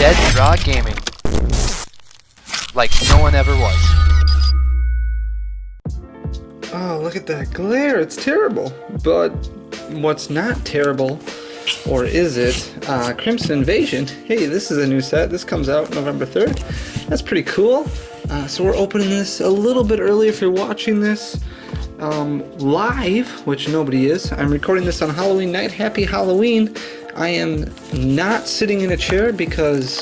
Deaddrawgaming. Like no one ever was. Oh, look at that glare. It's terrible. But what's not terrible, or is it? Crimson Invasion. Hey, this is a new set. This comes out November 3rd. That's pretty cool. So we're opening this a little bit early if you're watching this live, which nobody is. I'm recording this on Halloween night. Happy Halloween. I am not sitting in a chair because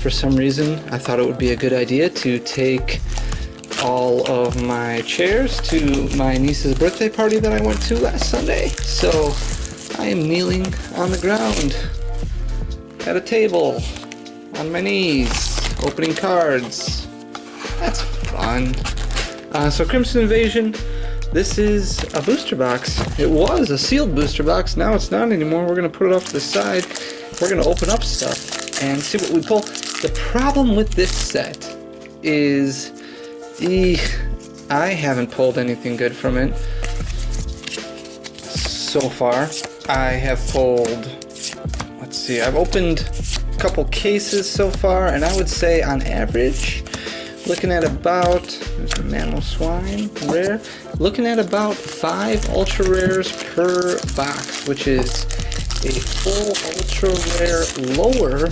for some reason I thought it would be a good idea to take all of my chairs to my niece's birthday party that I went to last Sunday. So I am kneeling on the ground at a table on my knees opening cards. That's fun. So Crimson Invasion, this is a booster box. It was a sealed booster box, now it's not anymore. We're going to put it off to the side. We're going to open up stuff and see what we pull. The problem with this set is I haven't pulled anything good from it so far. I have pulled, let's see, I've opened a couple cases so far, and I would say on average, looking at about, there's a Mammal Swine, rare, looking at about 5 ultra rares per box, which is a full ultra rare lower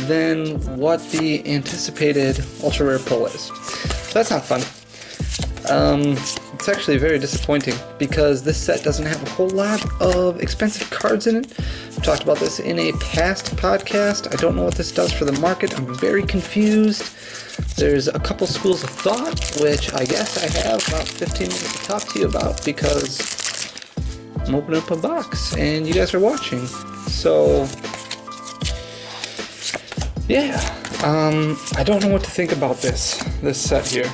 than what the anticipated ultra rare pull is. So that's not fun. It's actually very disappointing because this set doesn't have a whole lot of expensive cards in it. I've talked about this in a past podcast. I don't know what this does for the market. I'm very confused. There's a couple schools of thought, which I guess I have about 15 minutes to talk to you about because I'm opening up a box and you guys are watching. So yeah, I don't know what to think about this set here.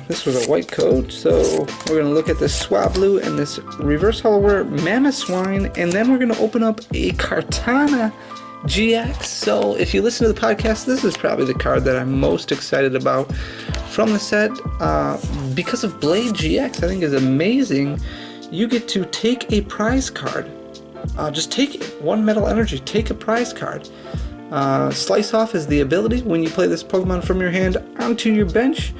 This was a white code, so we're going to look at this Swablu and this reverse hollow rare Mammoth Swine, and then we're going to open up a Kartana GX. So if you listen to the podcast, this is probably the card that I'm most excited about from the set, because of Blade GX. I think is amazing. You get to take a prize card. Just take it. 1 metal energy. Take a prize card. Slice Off is the ability. When you play this Pokemon from your hand onto your bench,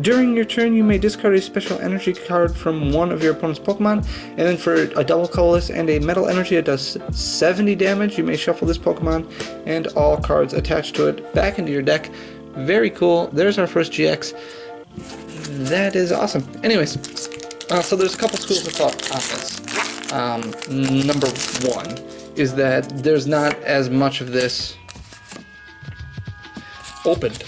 during your turn you may discard a special energy card from one of your opponent's Pokemon, and then for a double colorless and a metal energy it does 70 damage. You may shuffle this Pokemon and all cards attached to it back into your deck. Very cool. There's our first GX. That is awesome. Anyways, so there's a couple schools of thought on this. Number one is that there's not as much of this opened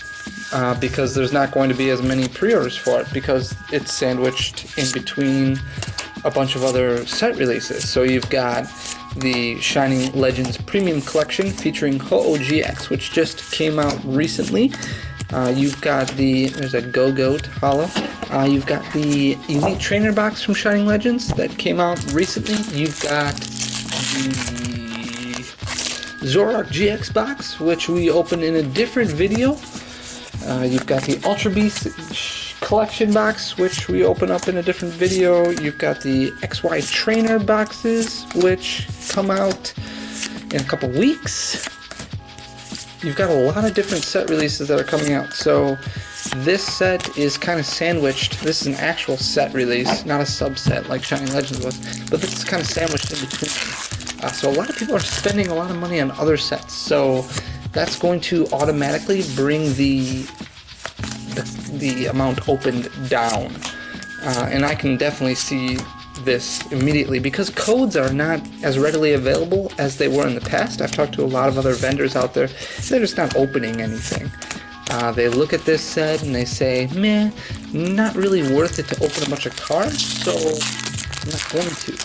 because there's not going to be as many pre-orders for it because it's sandwiched in between a bunch of other set releases. So you've got the Shining Legends Premium Collection featuring Ho-Oh GX, which just came out recently. You've got there's a Go-Goat Hollow. You've got the Elite Trainer box from Shining Legends that came out recently. You've got the Zoroark GX box, which we opened in a different video. You've got the Ultra Beast collection box, which we open up in a different video. You've got the XY Trainer boxes, which come out in a couple weeks. You've got a lot of different set releases that are coming out. So this set is kind of sandwiched. This is an actual set release, not a subset like Shining Legends was, but this is kind of sandwiched in between. So a lot of people are spending a lot of money on other sets, so that's going to automatically bring the amount opened down. And I can definitely see this immediately because codes are not as readily available as they were in the past. I've talked to a lot of other vendors out there. They're just not opening anything. They look at this set and they say, meh, not really worth it to open a bunch of cards, so I'm not going to.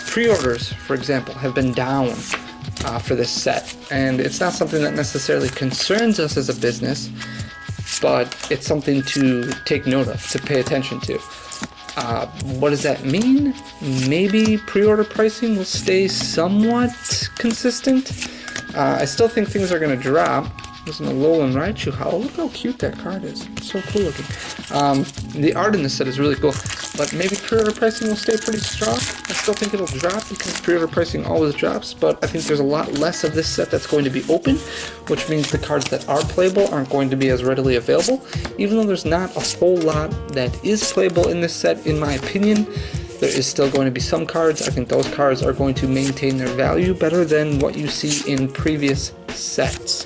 Pre-orders, for example, have been down for this set, and it's not something that necessarily concerns us as a business, but it's something to take note of, to pay attention to. What does that mean? Maybe pre-order pricing will stay somewhat consistent. I still think things are going to drop. There's an Alolan Raichu Hollow. Look how cute that card is. It's so cool looking. The art in this set is really cool. but maybe pre-order pricing will stay pretty strong. I still think it'll drop because pre-order pricing always drops, but I think there's a lot less of this set that's going to be open, which means the cards that are playable aren't going to be as readily available. Even though there's not a whole lot that is playable in this set, in my opinion, there is still going to be some cards. I think those cards are going to maintain their value better than what you see in previous sets.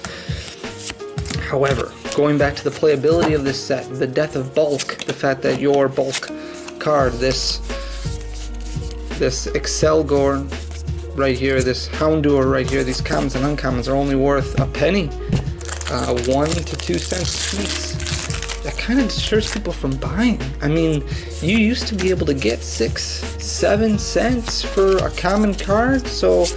However, going back to the playability of this set, the death of bulk, the fact that your bulk card, this Excelgor right here, this Houndour right here, these commons and uncommons are only worth a penny, 1 to 2 cents a piece. That kind of deters people from buying. I mean, you used to be able to get 6-7 cents for a common card, so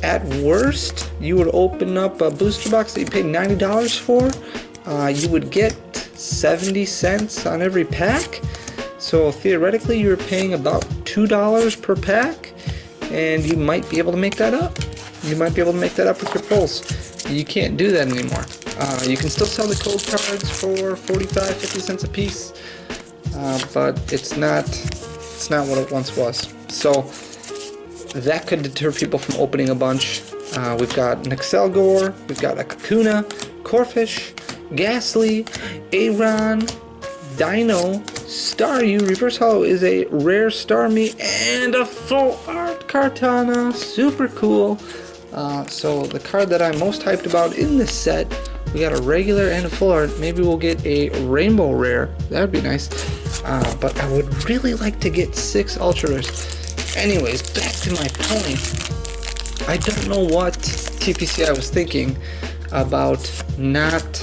at worst, you would open up a booster box that you paid $90 for. You would get 70 cents on every pack. So theoretically, you're paying about $2 per pack, and you might be able to make that up. You might be able to make that up with your pulls. You can't do that anymore. You can still sell the code cards for 45-50 cents a piece, but it's not what it once was. So that could deter people from opening a bunch. We've got an Excelgor, we've got a Kakuna, Corphish, Ghastly, Aron, Dino, Staryu, Reverse Hollow is a rare Starmie, and a full art Kartana. Super cool. So the card that I'm most hyped about in this set, we got a regular and a full art. Maybe we'll get a rainbow rare. That would be nice. But I would really like to get 6 ultra rares. Anyways, back to my point. I don't know what TPCI was thinking about not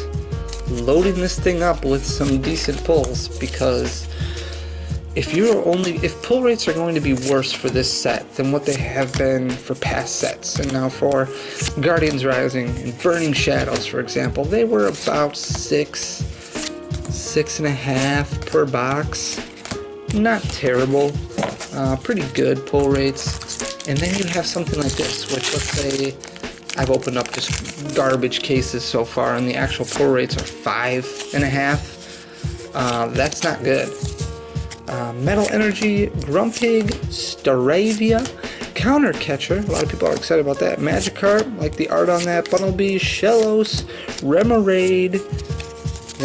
loading this thing up with some decent pulls, because if pull rates are going to be worse for this set than what they have been for past sets, and now for Guardians Rising and Burning Shadows, for example, they were about 6.5 per box. Not terrible. Pretty good pull rates. And then you have something like this, which, let's say I've opened up just garbage cases so far, and the actual pull rates are 5.5. That's not good. Metal Energy, Grumpig, Staravia, Counter Catcher, a lot of people are excited about that. Magikarp, like the art on that. Bunnelby, Shellos, Remoraid.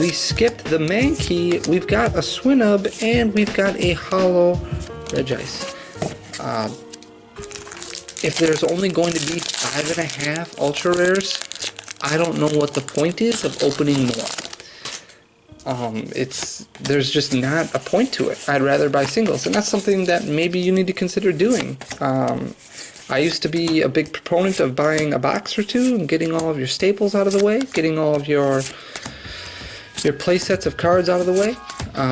We skipped the Mankey. We've got a Swinub, and we've got a Hollow Regice. If there's only going to be 5.5 ultra rares, I don't know what the point is of opening more. There's just not a point to it. I'd rather buy singles, and that's something that maybe you need to consider doing. I used to be a big proponent of buying a box or two and getting all of your staples out of the way, getting all of your play sets of cards out of the way,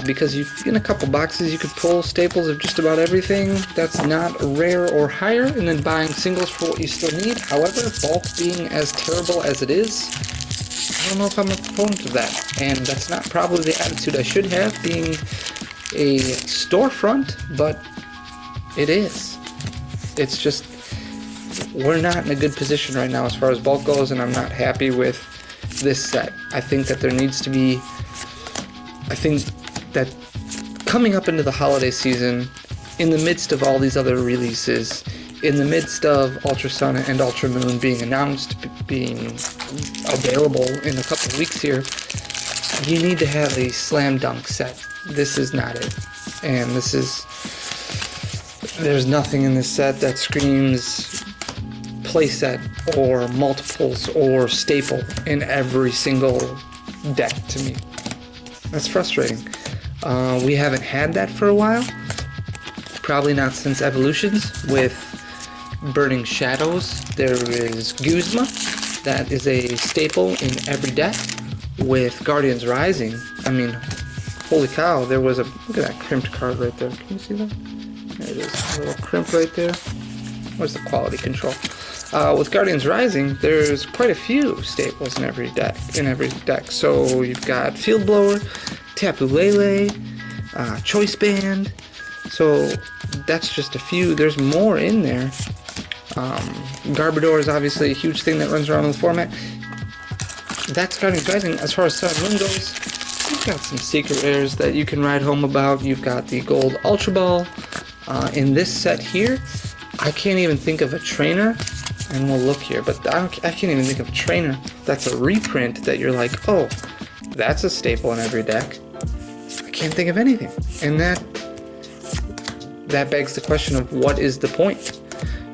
because in a couple boxes you could pull staples of just about everything that's not rare or higher, and then buying singles for what you still need. However, bulk being as terrible as it is, I don't know if I'm a proponent of that, and that's not probably the attitude I should have, being a storefront, but it is. It's just, we're not in a good position right now as far as bulk goes, and I'm not happy with this set. I think that there needs to be, I think that coming up into the holiday season, in the midst of all these other releases, in the midst of Ultra Sun and Ultra Moon being announced, being available in a couple of weeks here, you need to have a slam dunk set. This is not it. And there's nothing in this set that screams playset or multiples or staple in every single deck to me. That's frustrating. We haven't had that for a while. Probably not since Evolutions. With Burning Shadows, there is Guzma. That is a staple in every deck. With Guardians Rising, I mean, holy cow, there was look at that crimped card right there. Can you see that? There it is, a little crimp right there. Where's the quality control? With Guardians Rising, there's quite a few staples in every deck. So you've got Field Blower, Tapu Lele, Choice Band. So that's just a few. There's more in there. Garbodor is obviously a huge thing that runs around in the format. That's Guardians Rising. As far as Sun and Moon goes, You've got some secret rares that you can write home about. You've got the gold Ultra Ball. In this set here, I can't even think of a trainer, and we'll look here, but I can't even think of a trainer that's a reprint that you're like, oh, that's a staple in every deck. I can't think of anything. And that begs the question of what is the point?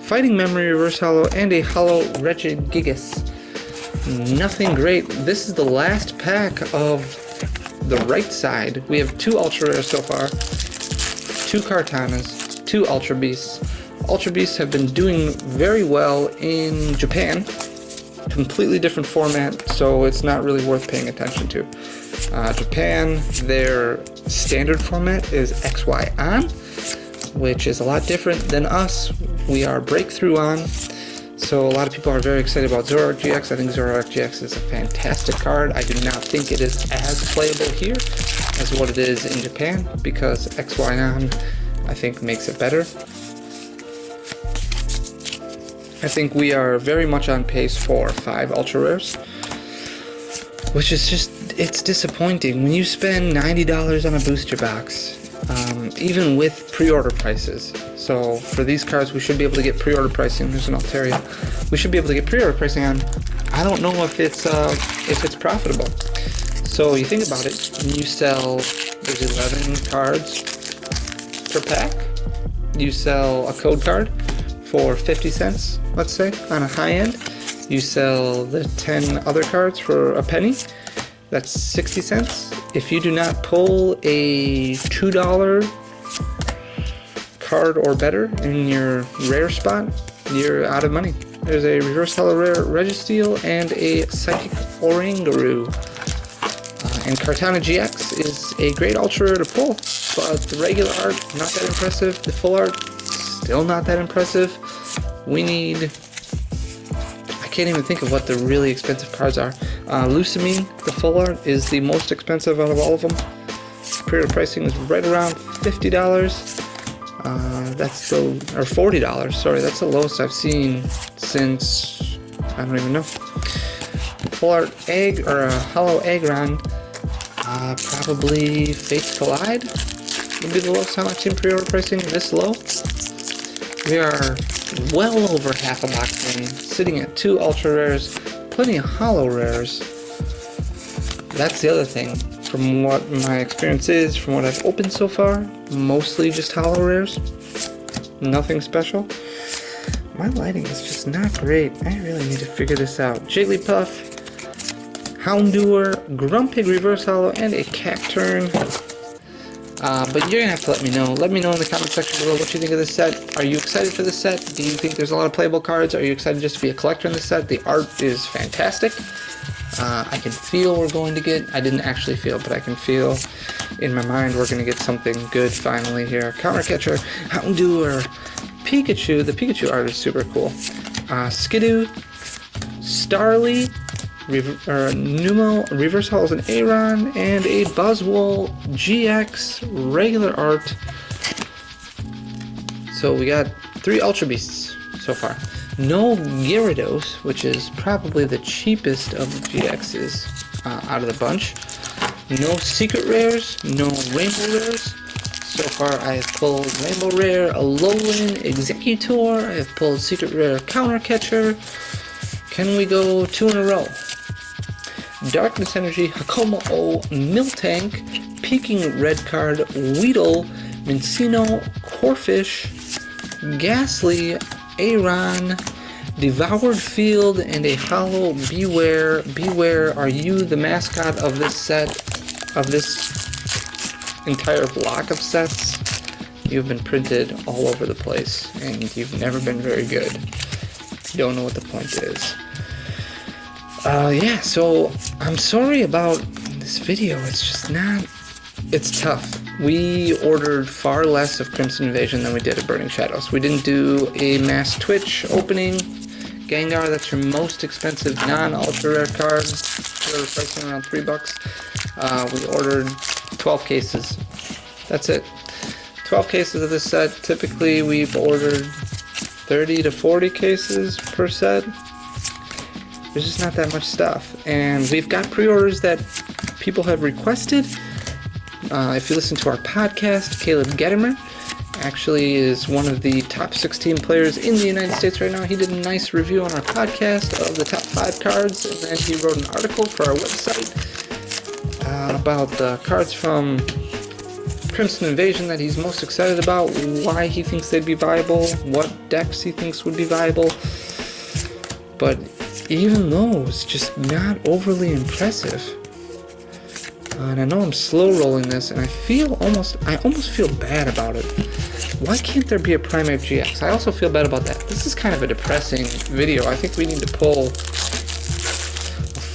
Fighting Memory, Reverse Hollow, and a Hollow Regigigas. Nothing great. This is the last pack of the right side. We have 2 Ultra Rares so far, 2 Kartanas, 2 Ultra Beasts. Ultra Beasts have been doing very well in Japan. Completely different format, so it's not really worth paying attention to. Japan, their standard format is XY on, which is a lot different than us. We are breakthrough on, so a lot of people are very excited about Zoroark GX. I think Zoroark GX is a fantastic card. I do not think it is as playable here as what it is in Japan, because XY on, I think, makes it better. I think we are very much on pace for 5 Ultra Rares, which is just, it's disappointing. When you spend $90 on a booster box, even with pre-order prices, so for these cards we should be able to get pre-order pricing. There's an Altaria. We should be able to get pre-order pricing on. I don't know if it's profitable. So you think about it, when you sell, there's 11 cards per pack. You sell a code card for 50 cents, let's say, on a high end. You sell the 10 other cards for a penny. That's 60 cents. If you do not pull a $2 card or better in your rare spot, you're out of money. There's a Reverse Hollow Rare Registeel and a Psychic Oranguru. And Kartana GX is a great Ultra Rare to pull, but the regular art, not that impressive. The full art, still not that impressive. We need... I can't even think of what the really expensive cards are. Lucamine, the full art, is the most expensive out of all of them. Pre-order pricing is right around $50. That's the... or $40, sorry. That's the lowest I've seen since... I don't even know. Full art egg, or a hollow Aggron, probably Fates Collide would be the lowest time I've seen pre-order pricing this low. We are well over half a box in, sitting at 2 Ultra Rares, plenty of Hollow Rares. That's the other thing. From what my experience is, from what I've opened so far, mostly just Hollow Rares. Nothing special. My lighting is just not great. I really need to figure this out. Jigglypuff, Houndour, Grumpig Reverse Hollow, and a Cacturn. But you're going to have to let me know. Let me know in the comment section below what you think of this set. Are you excited for this set? Do you think there's a lot of playable cards? Are you excited just to be a collector in this set? The art is fantastic. I can feel we're going to get... I didn't actually feel, but I can feel in my mind we're going to get something good finally here. Counter Catcher, Houndour, Pikachu. The Pikachu art is super cool. Skidoo, Starly, Numel, Reverse Hollows and Aron, and a Buzzwole GX regular art. So we got 3 Ultra Beasts so far. No Gyarados, which is probably the cheapest of the GXs out of the bunch. No Secret Rares, no Rainbow Rares. So far I have pulled Rainbow Rare, Alolan, Executor, I have pulled Secret Rare Counter Catcher. Can we go 2 in a row? Darkness Energy, Hakomo-O, Miltank, Peaking Red Card, Weedle, Mincino, Corphish, Ghastly, Aron, Devoured Field, and a Hollow Beware. Beware, are you the mascot of this set, of this entire block of sets? You've been printed all over the place, and you've never been very good. You don't know what the point is. Yeah, so I'm sorry about this video. It's just not... It's tough. We ordered far less of Crimson Invasion than we did of Burning Shadows. We didn't do a mass Twitch opening. Gengar, that's your most expensive non-ultra rare card. We're pricing around $3. We ordered 12 cases. That's it. 12 cases of this set. Typically, we've ordered 30 to 40 cases per set. There's just not that much stuff. And we've got pre-orders that people have requested. If you listen to our podcast, Caleb Gettimer actually is one of the top 16 players in the United States right now. He did a nice review on our podcast of the top 5 cards, and then he wrote an article for our website about the cards from Crimson Invasion that he's most excited about, why he thinks they'd be viable, what decks he thinks would be viable. But even those, just not overly impressive. And I know I'm slow rolling this, and I almost feel bad about it. Why can't there be a Primate GX? I also feel bad about that. This is kind of a depressing video. I think we need to pull a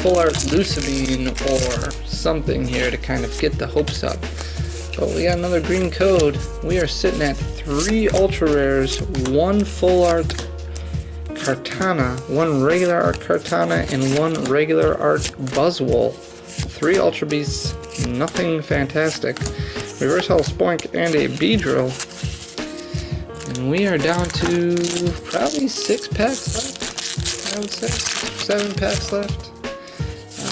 full art Lucamine or something here to kind of get the hopes up. But we got another green code. We are sitting at 3 ultra rares, 1 full art Kartana, 1 regular art Kartana, and 1 regular art Buzzwole. 3 Ultra Beasts, nothing fantastic. Reverse Holo Spoink and a Beedrill. And we are down to probably 6 packs left, I would say. 7 packs left.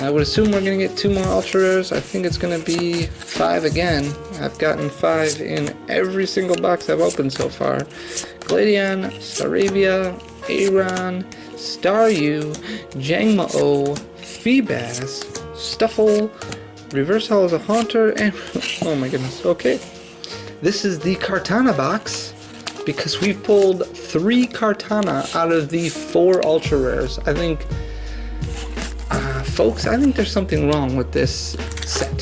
I would assume we're going to get 2 more Ultra Rares. I think it's going to be 5 again. I've gotten 5 in every single box I've opened so far. Gladion, Staravia, Aron, Staryu, Jangmo-O, Feebas, Stuffle, Reverse Holo is a Haunter, and oh my goodness, okay. This is the Kartana box, because we've pulled 3 Kartana out of the 4 Ultra Rares. I think, folks, I think there's something wrong with this set.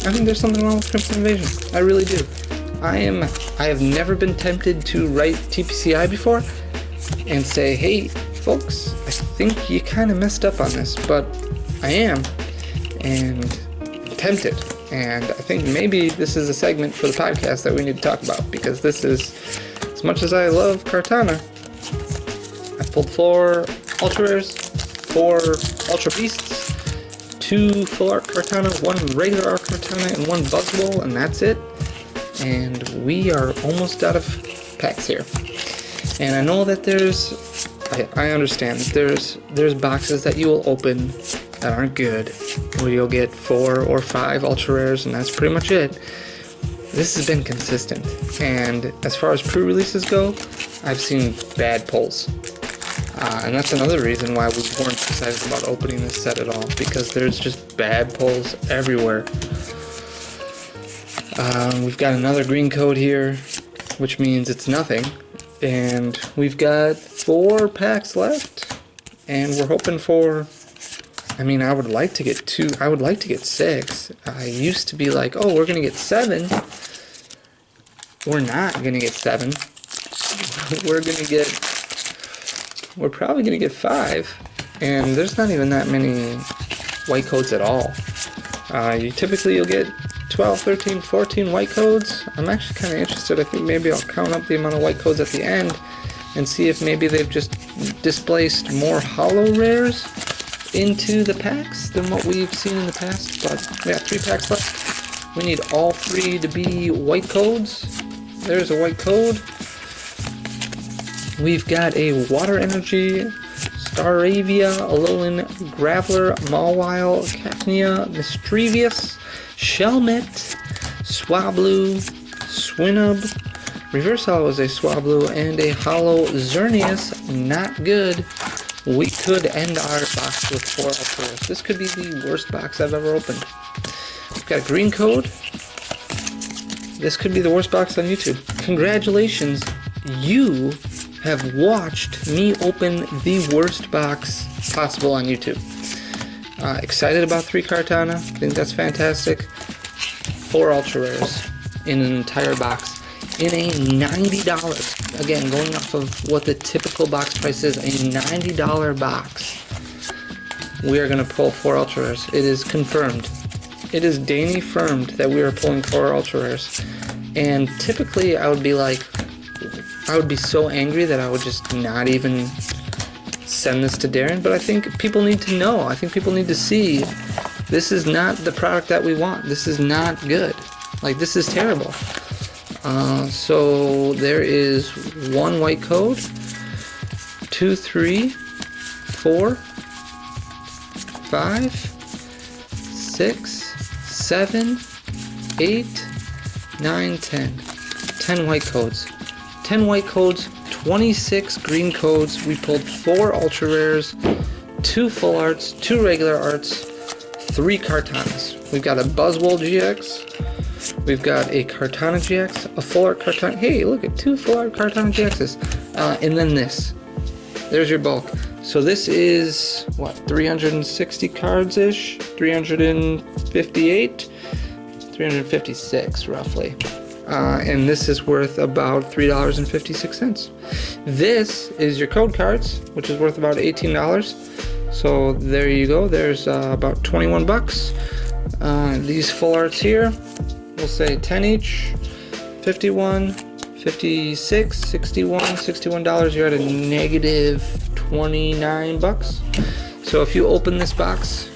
I think there's something wrong with Crimson Invasion. I really do. I have never been tempted to write TPCI before and say, hey, folks, I think you kind of messed up on this, but I am, and tempted, and I think maybe this is a segment for the podcast that we need to talk about, because this is, as much as I love Kartana, I pulled 4 Ultra Rares, 4 Ultra Beasts, 2 Full Art Kartana, 1 Regular Art Kartana, and 1 Buzzwole, and that's it, and we are almost out of packs here. And I know that I understand that there's boxes that you will open that aren't good, where you'll get 4 or 5 Ultra Rares, and that's pretty much it. This has been consistent, and as far as pre-releases go, I've seen bad pulls. And that's another reason why we weren't excited about opening this set at all, because there's just bad pulls everywhere. We've got another green code here, which means it's nothing. And we've got 4 packs left, and we're hoping for, I mean, I would like to get 2, I would like to get 6. I used to be like, oh, we're going to get 7. We're not going to get 7. We're probably going to get 5, and there's not even that many white codes at all. You'll get 12, 13, 14 white codes. I'm actually kind of interested. I think maybe I'll count up the amount of white codes at the end and see if maybe they've just displaced more holo rares into the packs than what we've seen in the past. But we got 3 packs left. We need all 3 to be white codes. There's a white code. We've got a Water Energy, Staravia, Alolan, Graveler, Mawile, Cacnea, Mischievous, Shelmet, Swablu, Swinub, Reverse Holo is a Swablu, and a Holo Xerneas. Not good. We could end our box with 4 Ultra Rares. This could be the worst box I've ever opened. We've got a green code. This could be the worst box on YouTube. Congratulations, you have watched me open the worst box possible on YouTube. Excited about 3 Kartana. I think that's fantastic. 4 Ultra Rares in an entire box. In a $90, again, going off of what the typical box price is, a $90 box, we are going to pull 4 Ultra Rares. It is confirmed. It is Danny-firmed that we are pulling 4 Ultra Rares. And typically, I would be so angry that I would just not even send this to Darren, but I think people need to know. I think people need to see this is not the product that we want. This is not good. Like, this is terrible. So there is 1 white code, 2, 3, 4, 5, 6, 7, 8, 9, 10. 10 white codes. 10 white codes, 26 green codes. We pulled 4 ultra rares, 2 full arts, 2 regular arts, 3 Kartanas. We've got a Buzzwole GX. We've got a Kartana GX, a full art Kartana. Hey, look at 2 full art Kartana GXs. And then this. There's your bulk. So this is, what, 360 cards-ish? 358? 356, roughly. And this is worth about $3.56. This is your code cards, which is worth about $18. So there you go. There's about 21 bucks. These full arts here, we'll say 10 each. 51, 56, 61, $61. You're at a negative 29 bucks. So if you open this box,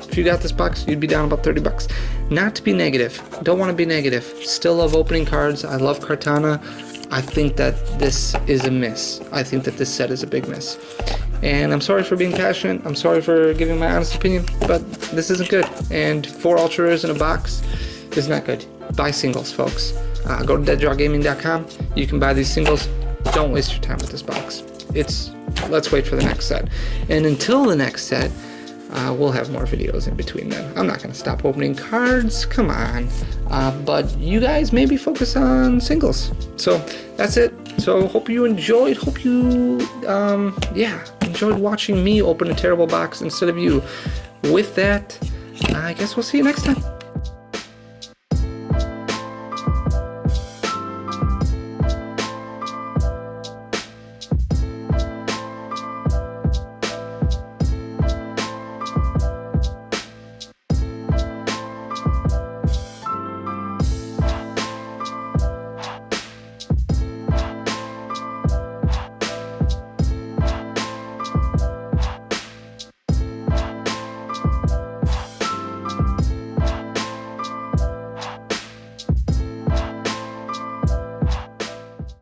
if you got this box, you'd be down about 30 bucks. Not to be negative. Don't want to be negative. Still love opening cards. I love Kartana. I think that this is a miss. I think that this set is a big miss. And I'm sorry for being passionate. I'm sorry for giving my honest opinion, but this isn't good. And 4 ultra rares in a box is not good. Buy singles, folks. Go to Deaddrawgaming.com. You can buy these singles. Don't waste your time with this box. Let's wait for the next set. And until the next set, we'll have more videos in between then. I'm not going to stop opening cards. Come on. But you guys maybe focus on singles. So that's it. So hope you enjoyed. Hope you, enjoyed watching me open a terrible box instead of you. With that, I guess we'll see you next time.